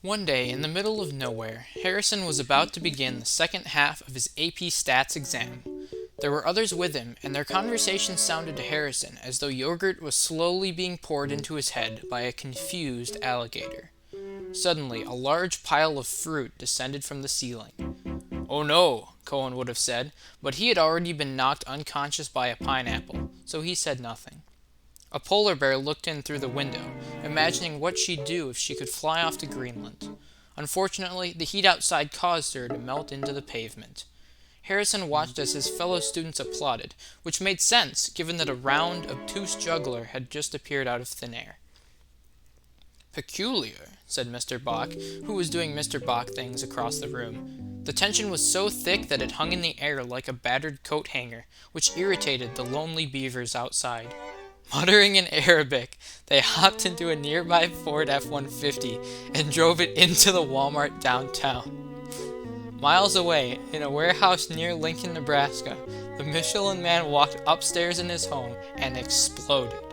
One day, in the middle of nowhere, Harrison was about to begin the second half of his AP Stats exam. There were others with him, and their conversation sounded to Harrison as though yogurt was slowly being poured into his head by a confused alligator. Suddenly, a large pile of fruit descended from the ceiling. "Oh no," Cohen would have said, but he had already been knocked unconscious by a pineapple, so he said nothing. A polar bear looked in through the window, imagining what she'd do if she could fly off to Greenland. Unfortunately, the heat outside caused her to melt into the pavement. Harrison watched as his fellow students applauded, which made sense given that a round, obtuse juggler had just appeared out of thin air. "Peculiar," said Mr. Bok, who was doing Mr. Bok things across the room. The tension was so thick that it hung in the air like a battered coat hanger, which irritated the lonely beavers outside. Muttering in Arabic, they hopped into a nearby Ford F-150 and drove it into the Walmart downtown. Miles away, in a warehouse near Lincoln, Nebraska, the Michelin Man walked upstairs in his home and exploded.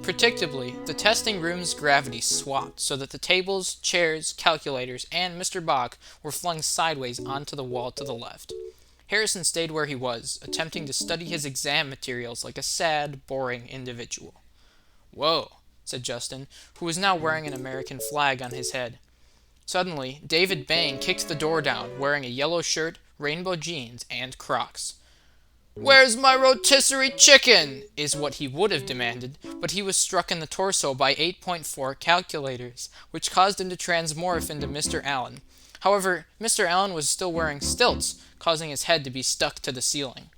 Predictably, the testing room's gravity swapped so that the tables, chairs, calculators, and Mr. Bok were flung sideways onto the wall to the left. Harrison stayed where he was, attempting to study his exam materials like a sad, boring individual. "Whoa," said Justin, who was now wearing an American flag on his head. Suddenly, David Bang kicked the door down, wearing a yellow shirt, rainbow jeans, and Crocs. "Where's my rotisserie chicken?" is what he would have demanded, but he was struck in the torso by 8.4 calculators, which caused him to transmorph into Mr. Allen. However, Mr. Allen was still wearing stilts, causing his head to be stuck to the ceiling.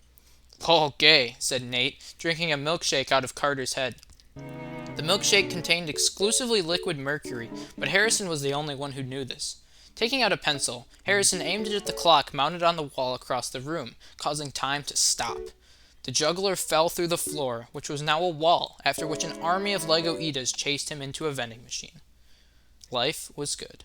"Okay," said Nate, drinking a milkshake out of Carter's head. The milkshake contained exclusively liquid mercury, but Harrison was the only one who knew this. Taking out a pencil, Harrison aimed it at the clock mounted on the wall across the room, causing time to stop. The juggler fell through the floor, which was now a wall, after which an army of Lego Edas chased him into a vending machine. Life was good.